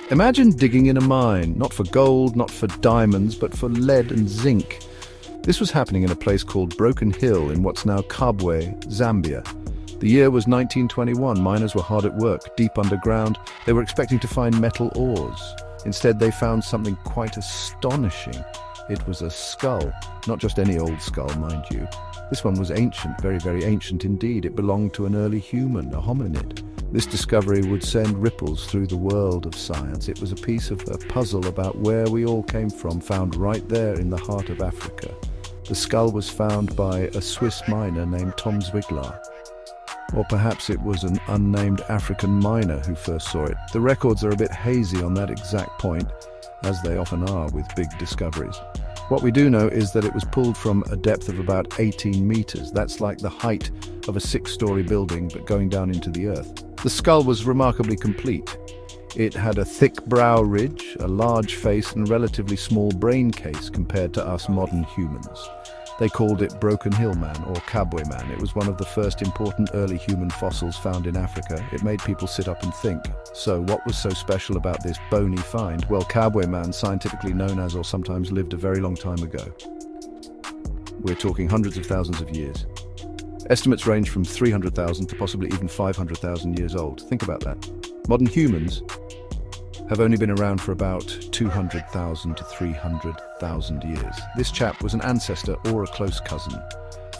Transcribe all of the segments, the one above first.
Imagine digging in a mine, not for gold, not for diamonds, but for lead and zinc. This was happening in a place called Broken Hill in what's now Kabwe, Zambia. The year was 1921. Miners were hard at work, deep underground. They were expecting to find metal ores. Instead, they found something quite astonishing. It was a skull, not just any old skull, mind you. This one was ancient, very, very ancient indeed. It belonged to an early human, a hominid. This discovery would send ripples through the world of science. It was a piece of a puzzle about where we all came from, found right there in the heart of Africa. The skull was found by a Swiss miner named Tom Zwiglar. Or perhaps it was an unnamed African miner who first saw it. The records are a bit hazy on that exact point, as they often are with big discoveries. What we do know is that it was pulled from a depth of about 18 meters. That's like the height of a 6-story building, but going down into the earth. The skull was remarkably complete. It had a thick brow ridge, a large face, and relatively small brain case compared to us modern humans. They called it Broken Hill Man or Kabwe Man. It was one of the first important early human fossils found in Africa. It made people sit up and think. So what was so special about this bony find? Well, Kabwe Man, scientifically known as or sometimes lived a very long time ago. We're talking hundreds of thousands of years. Estimates range from 300,000 to possibly even 500,000 years old. Think about that. Modern humans have only been around for about 200,000 to 300,000 years. This chap was an ancestor or a close cousin.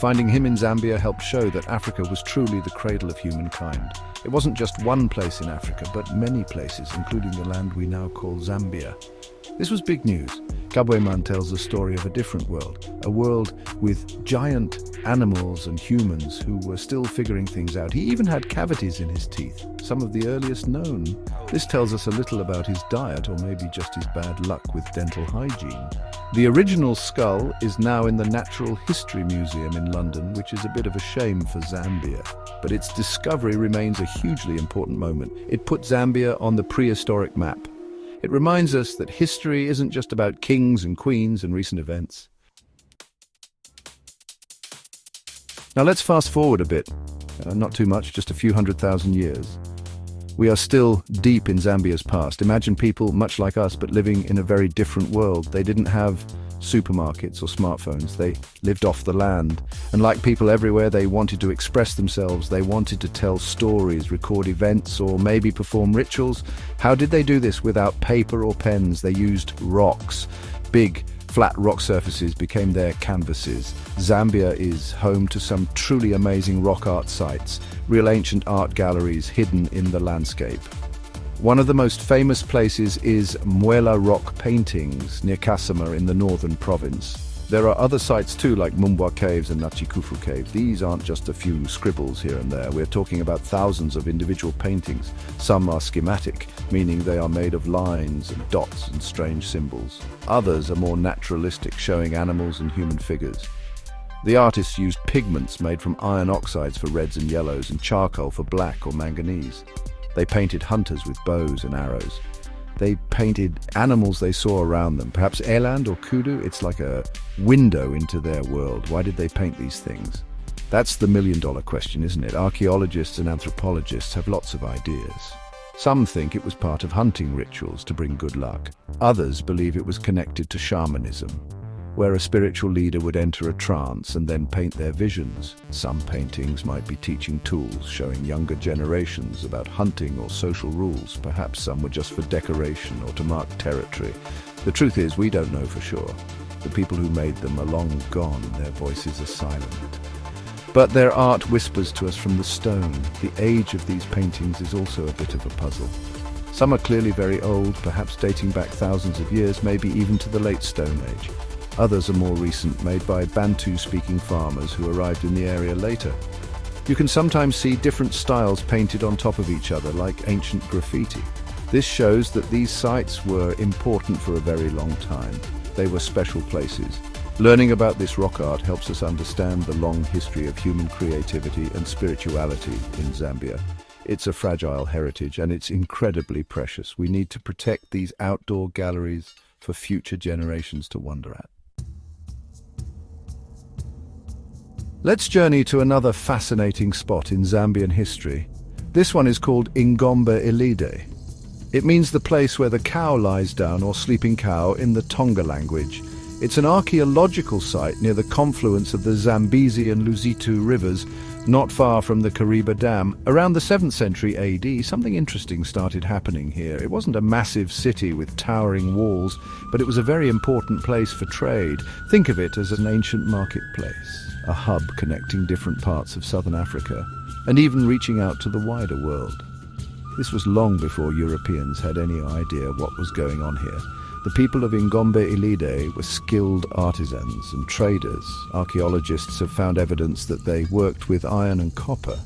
Finding him in Zambia helped show that Africa was truly the cradle of humankind. It wasn't just one place in Africa, but many places, including the land we now call Zambia. This was big news. Kabwe Man tells the story of a different world, a world with giant animals and humans who were still figuring things out. He even had cavities in his teeth, some of the earliest known. This tells us a little about his diet, or maybe just his bad luck with dental hygiene. The original skull is now in the Natural History Museum in London, which is a bit of a shame for Zambia. But its discovery remains a hugely important moment. It put Zambia on the prehistoric map. It reminds us that history isn't just about kings and queens and recent events. Now let's fast forward a bit. Not too much, just a few 100,000 years. We are still deep in Zambia's past. Imagine people much like us, but living in a very different world. They didn't have supermarkets or smartphones. They lived off the land. And like people everywhere, they wanted to express themselves. They wanted to tell stories, record events, or maybe perform rituals. How did they do this without paper or pens? They used rocks. Big, flat rock surfaces became their canvases. Zambia is home to some truly amazing rock art sites, real ancient art galleries hidden in the landscape. One of the most famous places is Mwela Rock Paintings near Kasama in the northern province. There are other sites too, like Mumbwa Caves and Nachikufu Caves. These aren't just a few scribbles here and there. We're talking about thousands of individual paintings. Some are schematic, meaning they are made of lines and dots and strange symbols. Others are more naturalistic, showing animals and human figures. The artists used pigments made from iron oxides for reds and yellows and charcoal for black or manganese. They painted hunters with bows and arrows. They painted animals they saw around them, perhaps eland or kudu. It's like a window into their world. Why did they paint these things? That's the million-dollar question, isn't it? Archaeologists and anthropologists have lots of ideas. Some think it was part of hunting rituals to bring good luck. Others believe it was connected to shamanism, where a spiritual leader would enter a trance and then paint their visions. Some paintings might be teaching tools, showing younger generations about hunting or social rules. Perhaps some were just for decoration or to mark territory. The truth is, we don't know for sure. The people who made them are long gone, their voices are silent. But their art whispers to us from the stone. The age of these paintings is also a bit of a puzzle. Some are clearly very old, perhaps dating back thousands of years, maybe even to the late Stone Age. Others are more recent, made by Bantu-speaking farmers who arrived in the area later. You can sometimes see different styles painted on top of each other, like ancient graffiti. This shows that these sites were important for a very long time. They were special places. Learning about this rock art helps us understand the long history of human creativity and spirituality in Zambia. It's a fragile heritage, and it's incredibly precious. We need to protect these outdoor galleries for future generations to wonder at. Let's journey to another fascinating spot in Zambian history. This one is called Ingombe Ilide. It means the place where the cow lies down, or sleeping cow in the Tonga language. It's an archaeological site near the confluence of the Zambezi and Luzitu rivers, not far from the Kariba Dam. Around the 7th century AD, something interesting started happening here. It wasn't a massive city with towering walls, but it was a very important place for trade. Think of it as an ancient marketplace, a hub connecting different parts of southern Africa, and even reaching out to the wider world. This was long before Europeans had any idea what was going on here. The people of Ingombe Ilide were skilled artisans and traders. Archaeologists have found evidence that they worked with iron and copper.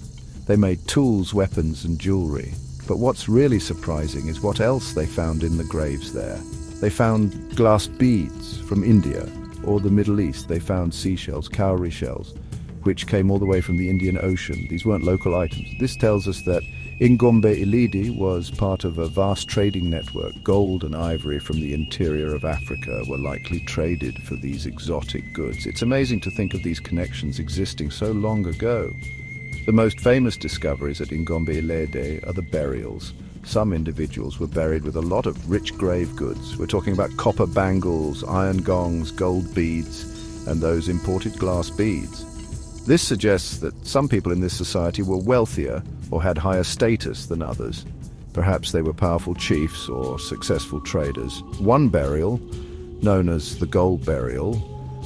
They made tools, weapons and jewelry. But what's really surprising is what else they found in the graves there. They found glass beads from India or the Middle East. They found seashells, cowrie shells, which came all the way from the Indian Ocean. These weren't local items. This tells us that Ingombe Ilide was part of a vast trading network. Gold and ivory from the interior of Africa were likely traded for these exotic goods. It's amazing to think of these connections existing so long ago. The most famous discoveries at Ingombe Ilide are the burials. Some individuals were buried with a lot of rich grave goods. We're talking about copper bangles, iron gongs, gold beads, and those imported glass beads. This suggests that some people in this society were wealthier or had higher status than others. Perhaps they were powerful chiefs or successful traders. One burial, known as the Gold Burial,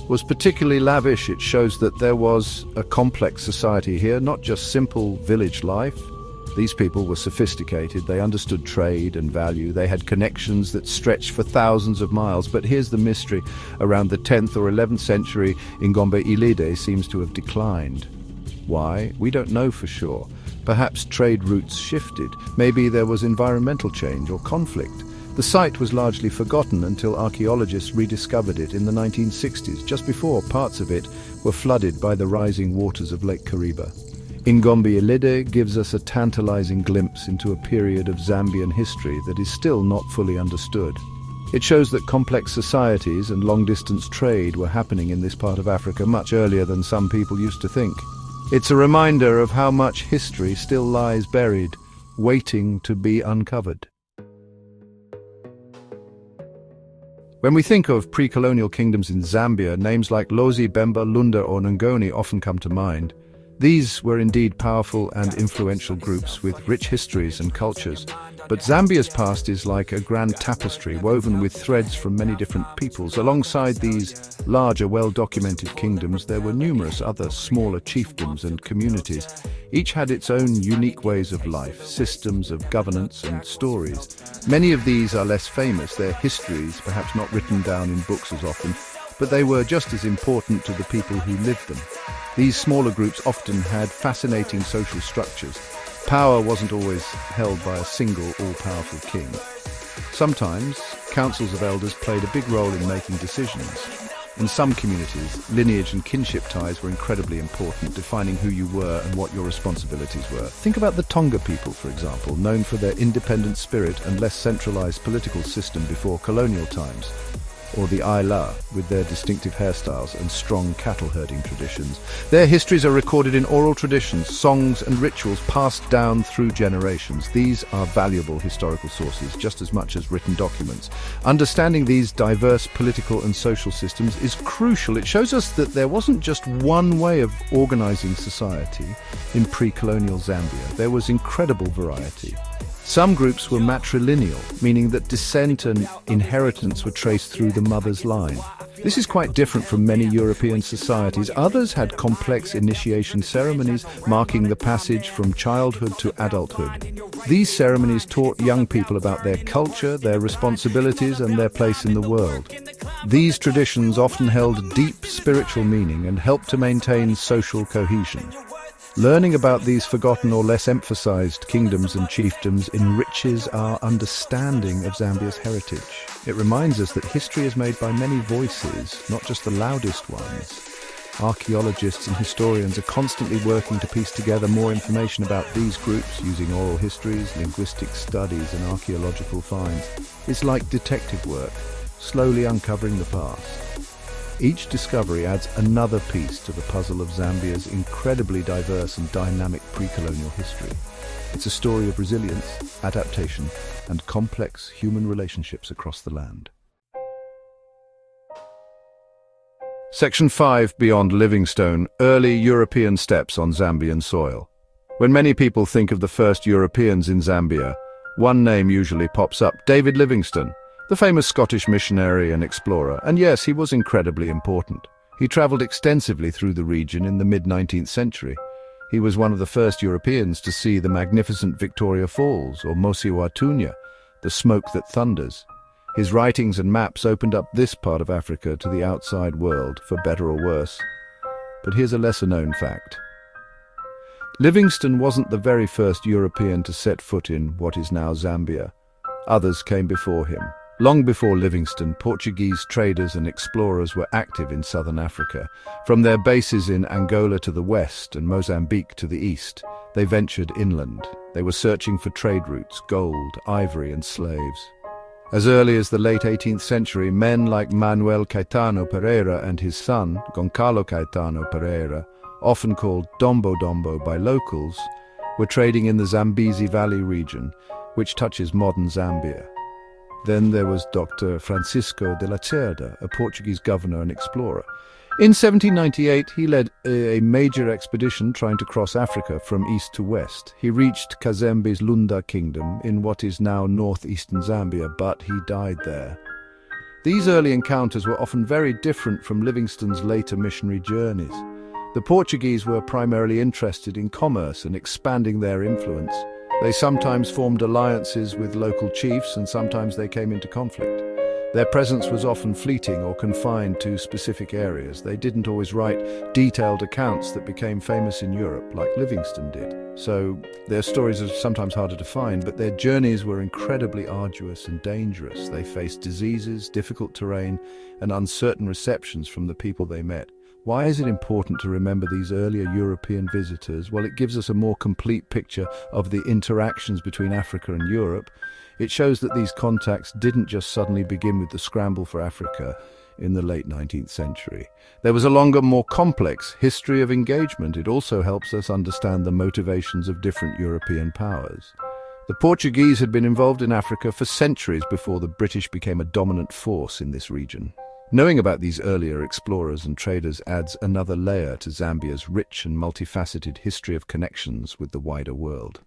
was particularly lavish. It shows that there was a complex society here, not just simple village life. These people were sophisticated, they understood trade and value, they had connections that stretched for thousands of miles. But here's the mystery. Around the 10th or 11th century, Ingombe Ilide seems to have declined. Why? We don't know for sure. Perhaps trade routes shifted. Maybe there was environmental change or conflict. The site was largely forgotten until archaeologists rediscovered it in the 1960s, just before parts of it were flooded by the rising waters of Lake Kariba. Ingombe Ilide gives us a tantalizing glimpse into a period of Zambian history that is still not fully understood. It shows that complex societies and long-distance trade were happening in this part of Africa much earlier than some people used to think. It's a reminder of how much history still lies buried, waiting to be uncovered. When we think of pre-colonial kingdoms in Zambia, names like Lozi, Bemba, Lunda or Ngoni often come to mind. These were indeed powerful and influential groups with rich histories and cultures. But Zambia's past is like a grand tapestry woven with threads from many different peoples. Alongside these larger, well-documented kingdoms, there were numerous other smaller chiefdoms and communities. Each had its own unique ways of life, systems of governance and stories. Many of these are less famous, their histories perhaps not written down in books as often, but they were just as important to the people who lived them. These smaller groups often had fascinating social structures. Power wasn't always held by a single all-powerful king. Sometimes, councils of elders played a big role in making decisions. In some communities, lineage and kinship ties were incredibly important, defining who you were and what your responsibilities were. Think about the Tonga people, for example, known for their independent spirit and less centralized political system before colonial times. Or the Isla, with their distinctive hairstyles and strong cattle herding traditions. Their histories are recorded in oral traditions, songs and rituals passed down through generations. These are valuable historical sources, just as much as written documents. Understanding these diverse political and social systems is crucial. It shows us that there wasn't just one way of organizing society in pre-colonial Zambia. There was incredible variety. Some groups were matrilineal, meaning that descent and inheritance were traced through the mother's line. This is quite different from many European societies. Others had complex initiation ceremonies, marking the passage from childhood to adulthood. These ceremonies taught young people about their culture, their responsibilities, and their place in the world. These traditions often held deep spiritual meaning and helped to maintain social cohesion. Learning about these forgotten or less emphasized kingdoms and chiefdoms enriches our understanding of Zambia's heritage. It reminds us that history is made by many voices, not just the loudest ones. Archaeologists and historians are constantly working to piece together more information about these groups using oral histories, linguistic studies, and archaeological finds. It's like detective work, slowly uncovering the past. Each discovery adds another piece to the puzzle of Zambia's incredibly diverse and dynamic pre-colonial history. It's a story of resilience, adaptation, and complex human relationships across the land. Section 5, Beyond Livingstone, Early European Steps on Zambian Soil. When many people think of the first Europeans in Zambia, one name usually pops up: David Livingstone, the famous Scottish missionary and explorer. And yes, he was incredibly important. He travelled extensively through the region in the mid-19th century. He was one of the first Europeans to see the magnificent Victoria Falls, or Mosi Watunya, the smoke that thunders. His writings and maps opened up this part of Africa to the outside world, for better or worse. But here's a lesser-known fact. Livingstone wasn't the very first European to set foot in what is now Zambia. Others came before him. Long before Livingstone, Portuguese traders and explorers were active in southern Africa. From their bases in Angola to the west and Mozambique to the east, they ventured inland. They were searching for trade routes, gold, ivory, and slaves. As early as the late 18th century, men like Manuel Caetano Pereira and his son, Goncalo Caetano Pereira, often called Dombo Dombo by locals, were trading in the Zambezi Valley region, which touches modern Zambia. Then there was Dr. Francisco de la Cerda, a Portuguese governor and explorer. In 1798, he led a major expedition trying to cross Africa from east to west. He reached Kazembe's Lunda kingdom in what is now northeastern Zambia, but he died there. These early encounters were often very different from Livingstone's later missionary journeys. The Portuguese were primarily interested in commerce and expanding their influence. They sometimes formed alliances with local chiefs, and sometimes they came into conflict. Their presence was often fleeting or confined to specific areas. They didn't always write detailed accounts that became famous in Europe, like Livingstone did. So their stories are sometimes harder to find, but their journeys were incredibly arduous and dangerous. They faced diseases, difficult terrain, and uncertain receptions from the people they met. Why is it important to remember these earlier European visitors? Well, it gives us a more complete picture of the interactions between Africa and Europe. It shows that these contacts didn't just suddenly begin with the scramble for Africa in the late 19th century. There was a longer, more complex history of engagement. It also helps us understand the motivations of different European powers. The Portuguese had been involved in Africa for centuries before the British became a dominant force in this region. Knowing about these earlier explorers and traders adds another layer to Zambia's rich and multifaceted history of connections with the wider world.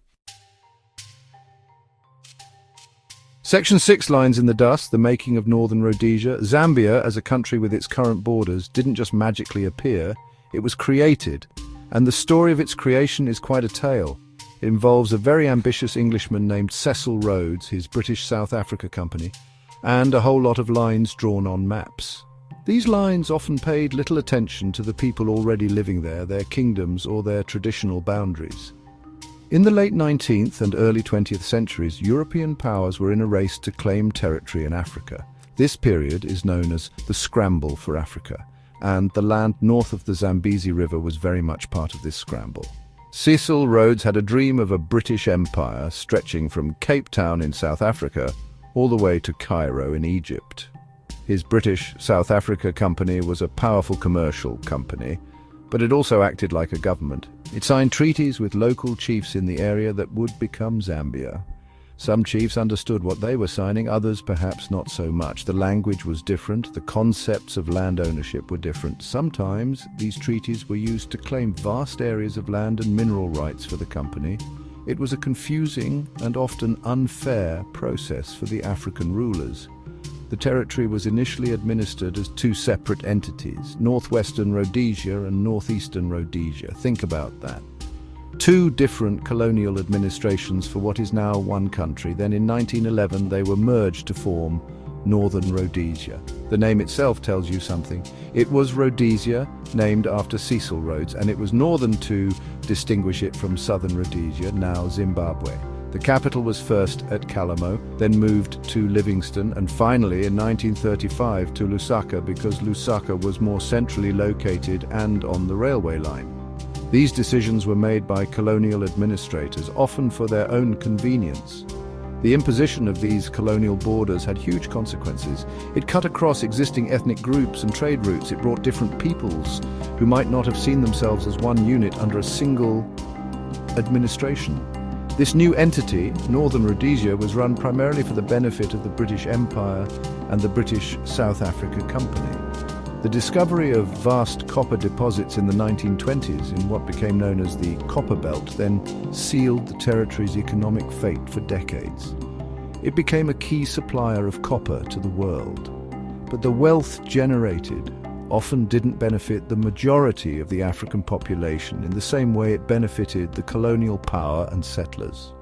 Section 6 Lines in the Dust, the making of Northern Rhodesia. Zambia, as a country with its current borders, didn't just magically appear, it was created. And the story of its creation is quite a tale. It involves a very ambitious Englishman named Cecil Rhodes, his British South Africa Company, and a whole lot of lines drawn on maps. These lines often paid little attention to the people already living there, their kingdoms, or their traditional boundaries. In the late 19th and early 20th centuries, European powers were in a race to claim territory in Africa. This period is known as the Scramble for Africa, and the land north of the Zambezi River was very much part of this scramble. Cecil Rhodes had a dream of a British empire stretching from Cape Town in South Africa all the way to Cairo in Egypt. His British South Africa Company was a powerful commercial company, but it also acted like a government. It signed treaties with local chiefs in the area that would become Zambia. Some chiefs understood what they were signing, others perhaps not so much. The language was different, the concepts of land ownership were different. Sometimes these treaties were used to claim vast areas of land and mineral rights for the company. It was a confusing and often unfair process for the African rulers. The territory was initially administered as two separate entities, Northwestern Rhodesia and Northeastern Rhodesia. Think about that. Two different colonial administrations for what is now one country. Then in 1911 they were merged to form Northern Rhodesia. The name itself tells you something. It was Rhodesia, named after Cecil Rhodes, and it was northern to distinguish it from Southern Rhodesia, now Zimbabwe. The capital was first at Kalamo, then moved to Livingstone, and finally in 1935 to Lusaka, because Lusaka was more centrally located and on the railway line. These decisions were made by colonial administrators, often for their own convenience. The imposition of these colonial borders had huge consequences. It cut across existing ethnic groups and trade routes. It brought different peoples who might not have seen themselves as one unit under a single administration. This new entity, Northern Rhodesia, was run primarily for the benefit of the British Empire and the British South Africa Company. The discovery of vast copper deposits in the 1920s in what became known as the Copper Belt then sealed the territory's economic fate for decades. It became a key supplier of copper to the world. But the wealth generated often didn't benefit the majority of the African population in the same way it benefited the colonial power and settlers.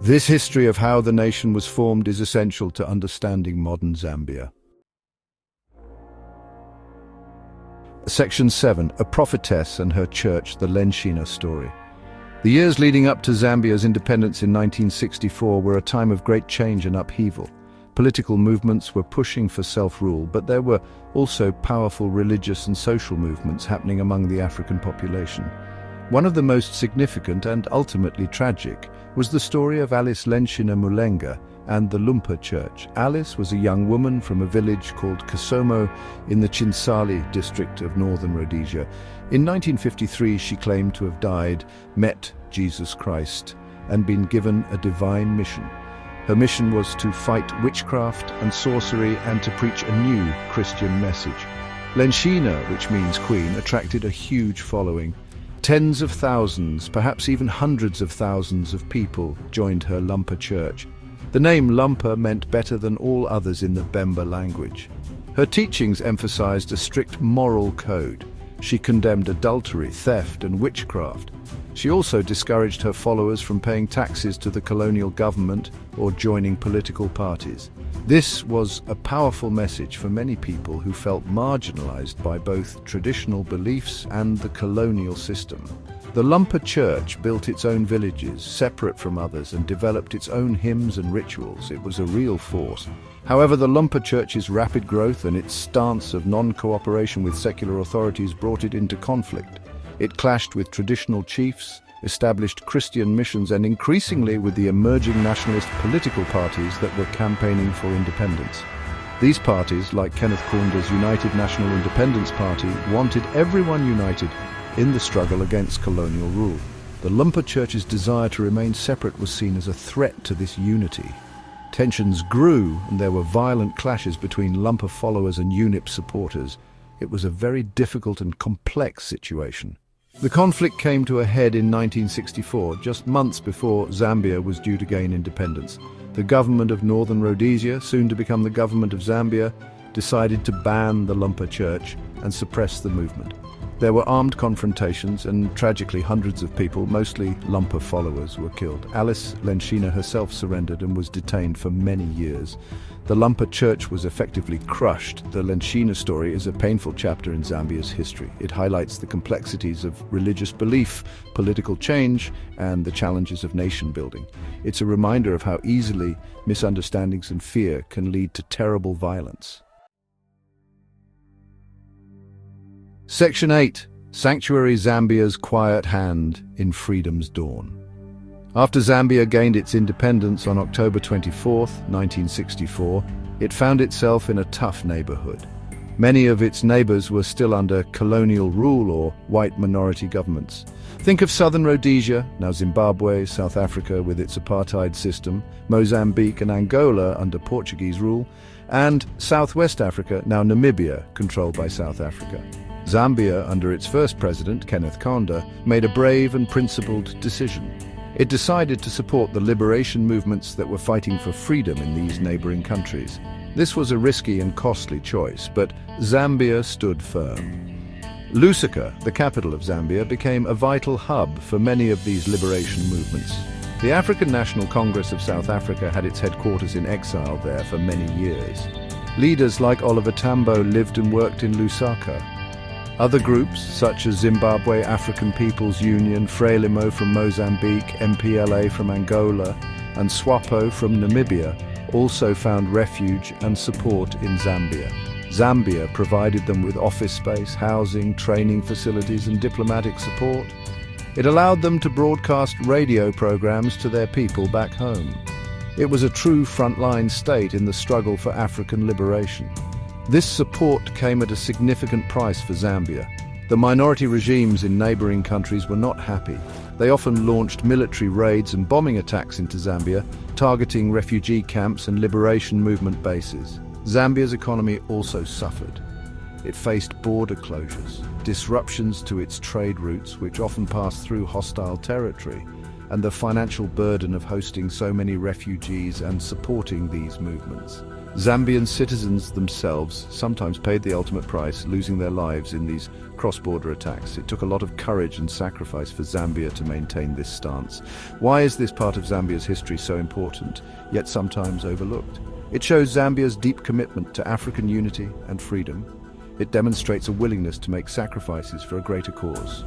This history of how the nation was formed is essential to understanding modern Zambia. Section 7. A Prophetess and Her Church, the Lenshina Story. The years leading up to Zambia's independence in 1964 were a time of great change and upheaval. Political movements were pushing for self-rule, but there were also powerful religious and social movements happening among the African population. One of the most significant and ultimately tragic was the story of Alice Lenshina Mulenga and the Lumpa Church. Alice was a young woman from a village called Kasomo in the Chinsali district of northern Rhodesia. In 1953, she claimed to have died, met Jesus Christ, and been given a divine mission. Her mission was to fight witchcraft and sorcery and to preach a new Christian message. Lenshina, which means queen, attracted a huge following. Tens of thousands, perhaps even hundreds of thousands of people joined her Lumpa Church. The name Lumpa meant better than all others in the Bemba language. Her teachings emphasized a strict moral code. She condemned adultery, theft, and witchcraft. She also discouraged her followers from paying taxes to the colonial government or joining political parties. This was a powerful message for many people who felt marginalized by both traditional beliefs and the colonial system. The Lumpa Church built its own villages, separate from others, and developed its own hymns and rituals. It was a real force. However, the Lumpa Church's rapid growth and its stance of non-cooperation with secular authorities brought it into conflict. It clashed with traditional chiefs, established Christian missions, and increasingly with the emerging nationalist political parties that were campaigning for independence. These parties, like Kenneth Kaunda's United National Independence Party, wanted everyone united in the struggle against colonial rule. The Lumpa Church's desire to remain separate was seen as a threat to this unity. Tensions grew, and there were violent clashes between Lumpa followers and UNIP supporters. It was a very difficult and complex situation. The conflict came to a head in 1964, just months before Zambia was due to gain independence. The government of Northern Rhodesia, soon to become the government of Zambia, decided to ban the Lumpa Church and suppress the movement. There were armed confrontations and, tragically, hundreds of people, mostly Lumpa followers, were killed. Alice Lenshina herself surrendered and was detained for many years. The Lumpa Church was effectively crushed. The Lenshina story is a painful chapter in Zambia's history. It highlights the complexities of religious belief, political change, and the challenges of nation building. It's a reminder of how easily misunderstandings and fear can lead to terrible violence. Section 8. Sanctuary Zambia's Quiet Hand in Freedom's Dawn. After Zambia gained its independence on October 24, 1964, it found itself in a tough neighborhood. Many of its neighbors were still under colonial rule or white minority governments. Think of southern Rhodesia, now Zimbabwe, South Africa with its apartheid system, Mozambique and Angola under Portuguese rule, and Southwest Africa, now Namibia, controlled by South Africa. Zambia, under its first president, Kenneth Kaunda, made a brave and principled decision. It decided to support the liberation movements that were fighting for freedom in these neighboring countries. This was a risky and costly choice, but Zambia stood firm. Lusaka, the capital of Zambia, became a vital hub for many of these liberation movements. The African National Congress of South Africa had its headquarters in exile there for many years. Leaders like Oliver Tambo lived and worked in Lusaka. Other groups, such as Zimbabwe African People's Union, Frelimo from Mozambique, MPLA from Angola, and SWAPO from Namibia, also found refuge and support in Zambia. Zambia provided them with office space, housing, training facilities, and diplomatic support. It allowed them to broadcast radio programs to their people back home. It was a true frontline state in the struggle for African liberation. This support came at a significant price for Zambia. The minority regimes in neighboring countries were not happy. They often launched military raids and bombing attacks into Zambia, targeting refugee camps and liberation movement bases. Zambia's economy also suffered. It faced border closures, disruptions to its trade routes, which often passed through hostile territory, and the financial burden of hosting so many refugees and supporting these movements. Zambian citizens themselves sometimes paid the ultimate price, losing their lives in these cross-border attacks. It took a lot of courage and sacrifice for Zambia to maintain this stance. Why is this part of Zambia's history so important, yet sometimes overlooked? It shows Zambia's deep commitment to African unity and freedom. It demonstrates a willingness to make sacrifices for a greater cause.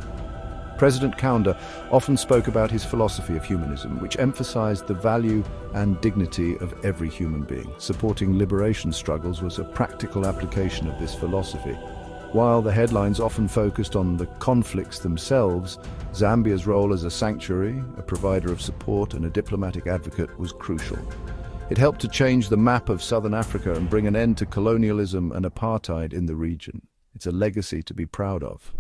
President Kaunda often spoke about his philosophy of humanism, which emphasized the value and dignity of every human being. Supporting liberation struggles was a practical application of this philosophy. While the headlines often focused on the conflicts themselves, Zambia's role as a sanctuary, a provider of support, and a diplomatic advocate was crucial. It helped to change the map of southern Africa and bring an end to colonialism and apartheid in the region. It's a legacy to be proud of.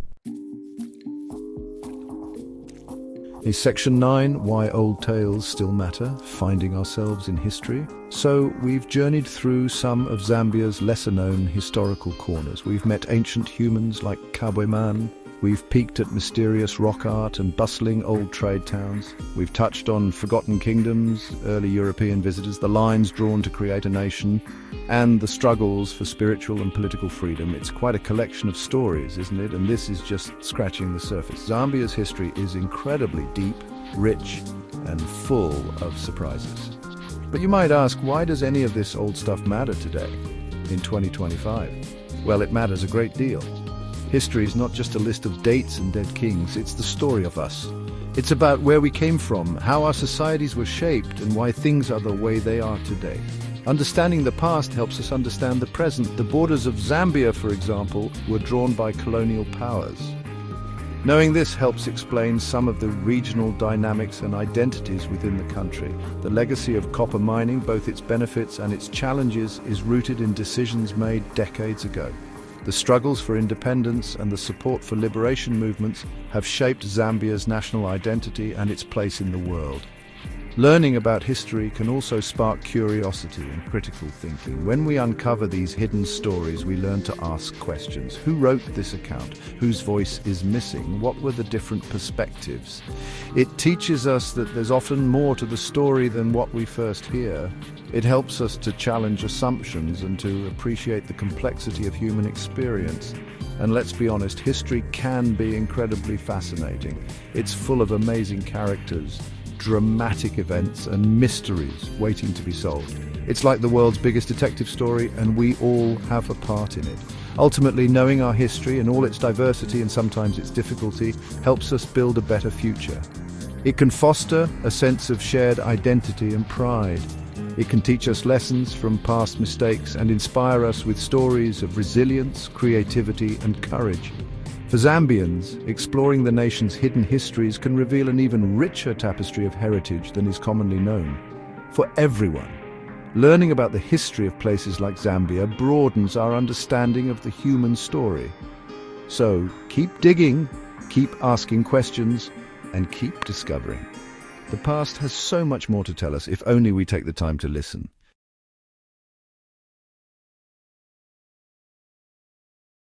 In Section 9, Why Old Tales Still Matter, Finding Ourselves in History. So, we've journeyed through some of Zambia's lesser-known historical corners. We've met ancient humans like Kabweman. We've peeked at mysterious rock art and bustling old trade towns. We've touched on forgotten kingdoms, early European visitors, the lines drawn to create a nation, and the struggles for spiritual and political freedom. It's quite a collection of stories, isn't it? And this is just scratching the surface. Zambia's history is incredibly deep, rich, and full of surprises. But you might ask, why does any of this old stuff matter today, in 2025? Well, it matters a great deal. History is not just a list of dates and dead kings, it's the story of us. It's about where we came from, how our societies were shaped, and why things are the way they are today. Understanding the past helps us understand the present. The borders of Zambia, for example, were drawn by colonial powers. Knowing this helps explain some of the regional dynamics and identities within the country. The legacy of copper mining, both its benefits and its challenges, is rooted in decisions made decades ago. The struggles for independence and the support for liberation movements have shaped Zambia's national identity and its place in the world. Learning about history can also spark curiosity and critical thinking. When we uncover these hidden stories, we learn to ask questions. Who wrote this account? Whose voice is missing? What were the different perspectives? It teaches us that there's often more to the story than what we first hear. It helps us to challenge assumptions and to appreciate the complexity of human experience. And let's be honest, history can be incredibly fascinating. It's full of amazing characters, dramatic events, and mysteries waiting to be solved. It's like the world's biggest detective story, and we all have a part in it. Ultimately, knowing our history and all its diversity and sometimes its difficulty helps us build a better future. It can foster a sense of shared identity and pride. It can teach us lessons from past mistakes and inspire us with stories of resilience, creativity, and courage. For Zambians, exploring the nation's hidden histories can reveal an even richer tapestry of heritage than is commonly known. For everyone, learning about the history of places like Zambia broadens our understanding of the human story. So, keep digging, keep asking questions, and keep discovering. The past has so much more to tell us if only we take the time to listen.